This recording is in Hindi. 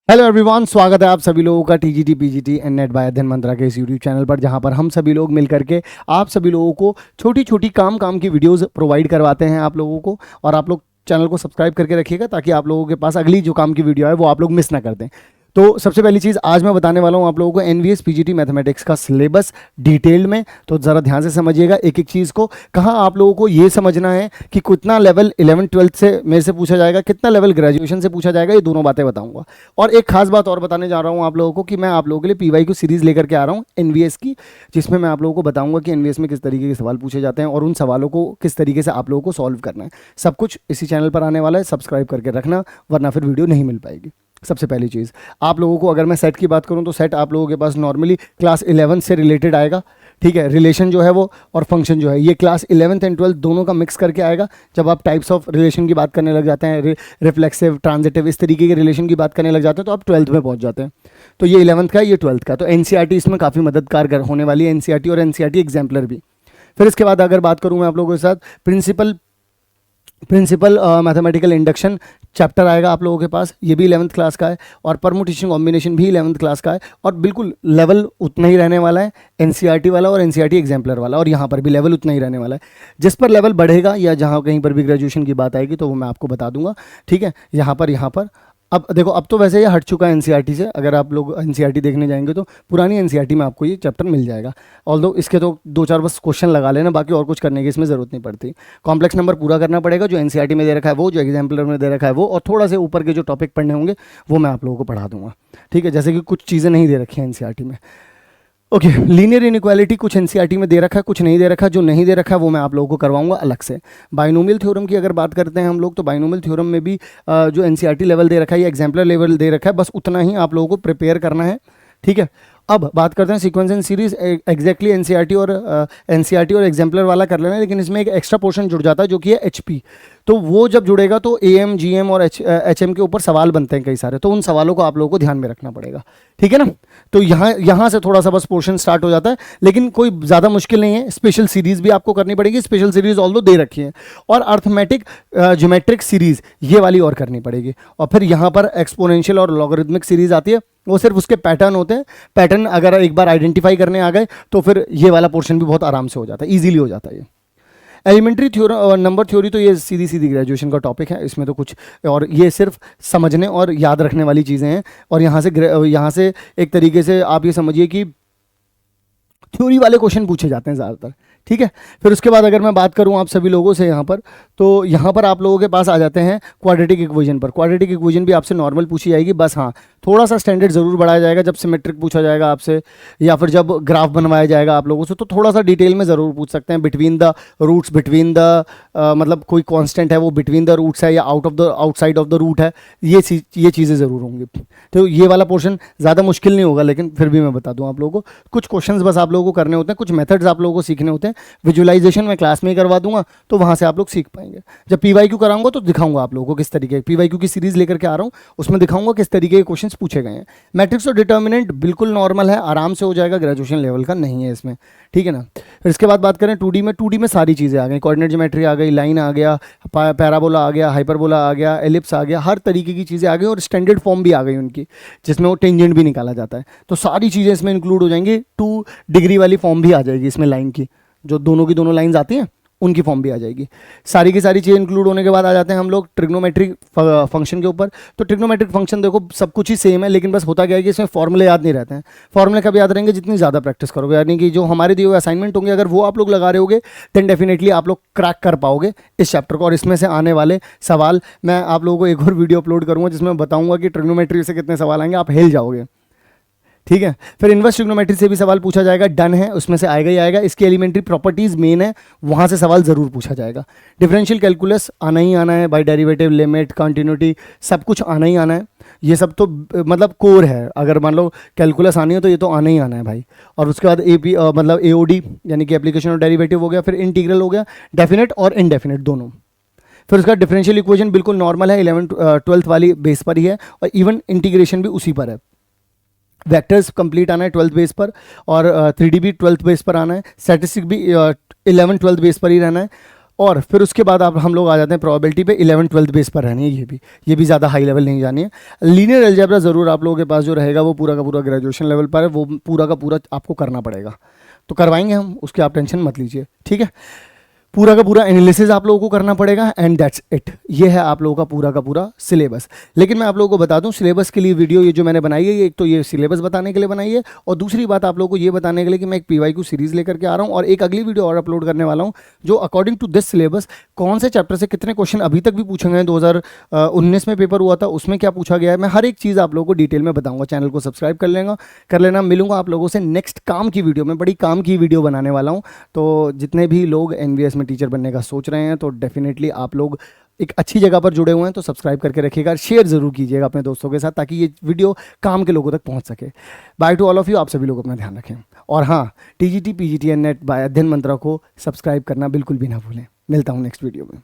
हेलो एवरीवन, स्वागत है आप सभी लोगों का TGT PGT and NET by Adhyayan Mantra के इस यूट्यूब चैनल पर, जहां पर हम सभी लोग मिलकर के आप सभी लोगों को छोटी छोटी काम की वीडियोस प्रोवाइड करवाते हैं आप लोगों को। और आप लोग चैनल को सब्सक्राइब करके रखिएगा ताकि आप लोगों के पास अगली जो काम की वीडियो है वो आप लोग मिस ना कर दें। तो सबसे पहली चीज़ आज मैं बताने वाला हूँ आप लोगों को एनवीएस पीजीटी मैथमेटिक्स का सिलेबस डिटेल में। तो ज़रा ध्यान से समझिएगा एक एक चीज़ को। कहाँ आप लोगों को ये समझना है कि कितना लेवल 11th-12th से मेरे से पूछा जाएगा, कितना लेवल ग्रेजुएशन से पूछा जाएगा, ये दोनों बातें बताऊंगा। और एक खास बात और बताने जा रहा हूँ आप लोगों को कि मैं आप लोगों के लिए पीवाईक्यू सीरीज़ लेकर के आ रहा हूँ एनवीएस की, जिसमें मैं आप लोगों को बताऊंगा कि एनवीएस में किस तरीके के सवाल पूछे जाते हैं और उन सवालों को किस तरीके से आप लोगों को सॉल्व करना है। सब कुछ इसी चैनल पर आने वाला है, सब्सक्राइब करके रखना वरना फिर वीडियो नहीं मिल पाएगी। सबसे पहली चीज़ आप लोगों को, अगर मैं सेट की बात करूं तो सेट आप लोगों के पास नॉर्मली क्लास 11 से रिलेटेड आएगा। ठीक है, रिलेशन जो है वो और फंक्शन जो है ये क्लास 11th एंड 12th दोनों का मिक्स करके आएगा। जब आप टाइप्स ऑफ रिलेशन की बात करने लग जाते हैं, रिफ्लेक्सिव, ट्रांजिटिव, इस तरीके के रिलेशन की बात करने लग जाते हैं, तो आप 12th में पहुंच जाते हैं। तो ये 11th का, ये 12th का। तो एनसीईआरटी इसमें काफ़ी मददगार होने वाली है, एनसीईआरटी और एनसीईआरटी एग्जाम्पलर भी। फिर इसके बाद अगर बात करूँ मैं आप लोगों के साथ, प्रिंसिपल मैथमेटिकल इंडक्शन चैप्टर आएगा आप लोगों के पास, ये भी 11th क्लास का है। और परमुटेशन कॉम्बिनेशन भी 11th क्लास का है। और बिल्कुल लेवल उतना ही रहने वाला है एनसीईआरटी वाला और एनसीईआरटी एग्जाम्पलर वाला, और यहाँ पर भी लेवल उतना ही रहने वाला है। जिस पर लेवल बढ़ेगा या जहाँ कहीं पर भी ग्रेजुएशन की बात आएगी तो वो मैं आपको बता दूंगा। ठीक है, यहाँ पर अब देखो, अब तो वैसे ये हट चुका है एनसीईआरटी से। अगर आप लोग एनसीईआरटी देखने जाएंगे तो पुरानी एनसीईआरटी में आपको ये चैप्टर मिल जाएगा। ऑल्दो इसके तो दो चार बस क्वेश्चन लगा लेना, बाकी और कुछ करने की इसमें ज़रूरत नहीं पड़ती। कॉम्प्लेक्स नंबर पूरा करना पड़ेगा, जो एनसीईआरटी में दे रखा है वो, जो एग्जाम्पलर में दे रखा है वो, और थोड़ा से ऊपर के जो टॉपिक पढ़ने होंगे वो मैं आप लोगों को पढ़ा दूंगा। ठीक है, जैसे कि कुछ चीज़ें नहीं दे रखी हैं एनसीईआरटी में। ओके, लीनियर इनइक्वालिटी कुछ एनसीईआरटी में दे रखा है, कुछ नहीं दे रखा। जो नहीं दे रखा है वो मैं आप लोगों को करवाऊंगा अलग से। बाइनोमियल थ्योरम की अगर बात करते हैं हम लोग, तो बाइनोमियल थ्योरम में भी जो एनसीईआरटी लेवल दे रखा है या एग्जाम्पलर लेवल दे रखा है, बस उतना ही आप लोगों को प्रिपेयर करना है। ठीक है, अब बात करते हैं sequence and series. Exactly NCERT और एग्जाम्पलर वाला कर लेना है, लेकिन इसमें एक एक्स्ट्रा पोर्शन जुड़ जाता है जो कि है एचपी। तो वो जब जुड़ेगा तो एएम, जीएम और एचएम के ऊपर सवाल बनते हैं कई सारे, तो उन सवालों को आप लोगों को ध्यान में रखना पड़ेगा। ठीक है ना। तो यहाँ से थोड़ा सा बस पोर्शन स्टार्ट हो जाता है, लेकिन कोई ज़्यादा मुश्किल नहीं है। स्पेशल सीरीज भी आपको करनी पड़ेगी, स्पेशल सीरीज ऑल्दो दे रखी है। और अर्थमेटिक ज्योमेट्रिक सीरीज ये वाली और करनी पड़ेगी। और फिर यहाँ पर एक्सपोनेंशियल और लॉगरिथमिक सीरीज आती है, वो सिर्फ उसके पैटर्न होते हैं। पैटर्न अगर एक बार आइडेंटिफाई करने आ गए तो फिर ये वाला पोर्शन भी बहुत आराम से हो जाता है, इजीली हो जाता है ये। एलिमेंट्री नंबर थ्योरी तो ये सीधी सीधी ग्रेजुएशन का टॉपिक है, इसमें तो कुछ, और ये सिर्फ समझने और याद रखने वाली चीज़ें हैं। और यहाँ से एक तरीके से आप ये समझिए कि थ्योरी वाले क्वेश्चन पूछे जाते हैं ज़्यादातर। ठीक है, फिर उसके बाद अगर मैं बात करूं आप सभी लोगों से यहाँ पर, तो यहाँ पर आप लोगों के पास आ जाते हैं क्वाड्रेटिक इक्वेशन पर। क्वाड्रेटिक इक्वेशन भी आपसे नॉर्मल पूछी जाएगी, बस हाँ थोड़ा सा स्टैंडर्ड ज़रूर बढ़ाया जाएगा जब सिमेट्रिक पूछा जाएगा आपसे, या फिर जब ग्राफ बनवाया जाएगा आप लोगों से, तो थोड़ा सा डिटेल में ज़रूर पूछ सकते हैं। बिटवीन द रूट्स, मतलब कोई कॉन्स्टेंट है वो बिटवीन द रूट्स है या आउटसाइड ऑफ द रूट है, ये चीज़ें ज़रूर होंगी। तो ये वाला पोर्शन ज़्यादा मुश्किल नहीं होगा, लेकिन फिर भी मैं बता दूँ आप लोगों को, कुछ क्वेश्चंस बस आप लोगों को करने होते हैं, कुछ मेथड्स आप लोगों को सीखने होते हैं। विजुअलाइजेशन मैं क्लास में ही करवा दूंगा, तो वहाँ से आप लोग सीख पाएंगे। जब पीवाईक्यू कराऊंगा तो दिखाऊंगा आप लोगों को किस तरीके, पीवाईक्यू की सीरीज लेकर के आ रहा हूँ, उसमें दिखाऊंगा किस तरीके के क्वेश्चंस पूछे गए हैं। मैट्रिक्स और डिटर्मिनेंट बिल्कुल नॉर्मल है, आराम से हो जाएगा, ग्रेजुएशन लेवल का नहीं है इसमें। ठीक है ना। फिर इसके बाद बात करें 2D में सारी चीज़ें आ गई, कोऑर्डिनेट ज्योमेट्री आ गई, लाइन आ गया, पैराबोला आ गया, हाइपरबोला आ गया, एलिप्स आ गया, हर तरीके की चीज़ें आ गई। और स्टैंडर्ड फॉर्म भी आ गई उनकी, जिसमें वो टेंजेंट भी निकाला जाता है। तो सारी चीज़ें इसमें इंक्लूड हो जाएंगी। 2 डिग्री वाली फॉर्म भी आ जाएगी इसमें, लाइन की, जो दोनों की दोनों लाइंस आती हैं उनकी फॉर्म भी आ जाएगी। सारी की सारी चीज़ें इंक्लूड होने के बाद आ जाते हैं हम लोग ट्रिग्नोमेट्रिक फंक्शन के ऊपर। तो ट्रिग्नोमेट्रिक फंक्शन देखो सब कुछ ही सेम है, लेकिन बस होता क्या है कि इसमें फॉर्मूले याद नहीं रहते हैं। फॉर्मूले कब याद रहेंगे? जितनी ज़्यादा प्रैक्टिस करोगे, यानी कि जो हमारे दिए हुए असाइनमेंट होंगे अगर वो आप लोग लगा रहे होगे, देन डेफिनेटली आप लोग क्रैक कर पाओगे इस चैप्टर को। और इसमें से आने वाले सवाल मैं आप लोगों को एक और वीडियो अपलोड करूँगा जिसमें बताऊँगा कि ट्रिग्नोमेट्री से कितने सवाल आएंगे, आप हिल जाओगे। ठीक है, फिर इन्वर्स ट्रिग्नोमेट्री से भी सवाल पूछा जाएगा, डन है, उसमें से आएगा ही आएगा। इसकी एलिमेंट्री प्रॉपर्टीज मेन है, वहाँ से सवाल ज़रूर पूछा जाएगा। डिफरेंशियल कैलकुलस आना ही आना है, बाय डेरिवेटिव, लिमिट, कंटिन्यूटी, सब कुछ आना ही आना है। ये सब तो मतलब कोर है। अगर मान लो कैलकुलस आनी है तो ये तो आना ही आना है भाई। और उसके बाद मतलब एओडी यानी कि एप्लीकेशन और डेरिवेटिव हो गया, फिर इंटीग्रल हो गया, डेफिनेट और इनडेफिनेट दोनों। फिर उसका डिफरेंशियल इक्वेशन बिल्कुल नॉर्मल है, 11th-12th वाली बेस पर ही है, और इवन इंटीग्रेशन भी उसी पर है। वेक्टर्स कंप्लीट आना है 12th बेस पर, और 3D भी 12th बेस पर आना है। स्टैटिस्टिक भी 11th-12th बेस पर ही रहना है। और फिर उसके बाद आप हम लोग आ जाते हैं प्रोबेबिलिटी पे। 11th-12th बेस पर रहनी है ये भी ज़्यादा हाई लेवल नहीं जानी है। लीनियर अलजेब्रा ज़रूर आप लोगों के पास जो रहेगा वो पूरा का पूरा ग्रेजुएशन लेवल पर है, वो पूरा का पूरा आपको करना पड़ेगा, तो करवाएंगे हम, उसकी आप टेंशन मत लीजिए, ठीक है। पूरा का पूरा एनालिसिस आप लोगों को करना पड़ेगा एंड दैट्स इट। ये है आप लोगों का पूरा सिलेबस। लेकिन मैं आप लोगों को बता दूं, सिलेबस के लिए वीडियो ये जो मैंने बनाई है, ये एक तो ये सिलेबस बताने के लिए बनाई है, और दूसरी बात आप लोगों को ये बताने के लिए कि मैं एक PYQ सीरीज़ लेकर के आ रहा हूँ और एक अगली वीडियो और अपलोड करने वाला हूँ जो अकॉर्डिंग टू दिस सिलेबस कौन से चैप्टर से कितने क्वेश्चन अभी तक भी पूछे गए। 2019 में पेपर हुआ था, उसमें क्या पूछा गया है, मैं हर एक चीज़ आप लोगों को डिटेल में बताऊँगा। चैनल को सब्सक्राइब कर लेना। मिलूंगा आप लोगों से नेक्स्ट काम की वीडियो में, बड़ी काम की वीडियो बनाने वाला हूँ। तो जितने भी लोग NVS में टीचर बनने का सोच रहे हैं तो डेफिनेटली आप लोग एक अच्छी जगह पर जुड़े हुए हैं, तो सब्सक्राइब करके रखिएगा, शेयर ज़रूर कीजिएगा अपने दोस्तों के साथ ताकि ये वीडियो काम के लोगों तक पहुंच सके। By two all of you, आप सभी लोग अपना ध्यान रखें। और हाँ, TGT PGT NET bye Adhyayan मंत्रा को सब्सक्राइब करना बिल्कुल भी ना भूलें। मिलता हूँ नेक्स्ट वीडियो में।